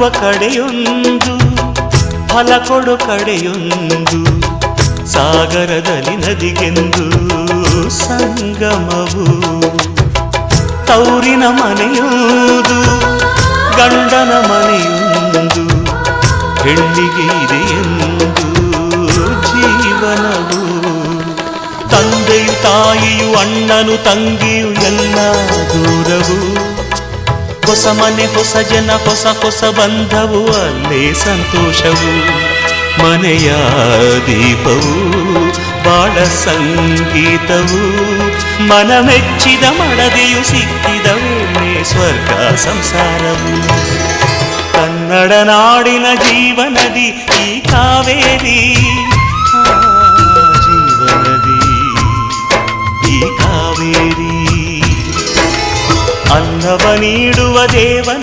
ಹರಿಯುವ ಕಡೆಯೊಂದು ಫಲ ಕೊಡು ಕಡೆಯೊಂದು ಸಾಗರದಲ್ಲಿ ನದಿಗೆಂದು ಸಂಗಮವು ತೌರಿನ ಮನೆಯುವುದು ಗಂಡನ ಮನೆಯೊಂದು ಹೆಣ್ಣಿಗೆ ಇದೆಯೆಂದು ಜೀವನವು ತಂದೆಯು ತಾಯಿಯು ಅಣ್ಣನು ತಂಗಿಯು ಎಲ್ಲ ದೂರವು ಹೊಸ ಮನೆ ಹೊಸ ಜನ ಹೊಸ ಹೊಸ ಬಂಧವು ಅಲ್ಲೇ ಸಂತೋಷವು ಮನೆಯ ದೀಪವು ಬಾಳ ಸಂಗೀತವು ಮನ ಮೆಚ್ಚಿದ ಮಡದಿಯು ಸಿಕ್ಕಿದ ವೇಳೆ ಸ್ವರ್ಗ ಸಂಸಾರವು ಕನ್ನಡ ನಾಡಿನ ಜೀವನದಿ ಈ ಕಾವೇರಿ ಜೀವನದಿ ಈ ಕಾವೇರಿ ಅನ್ನವ ನೀಡುವ ದೇವನ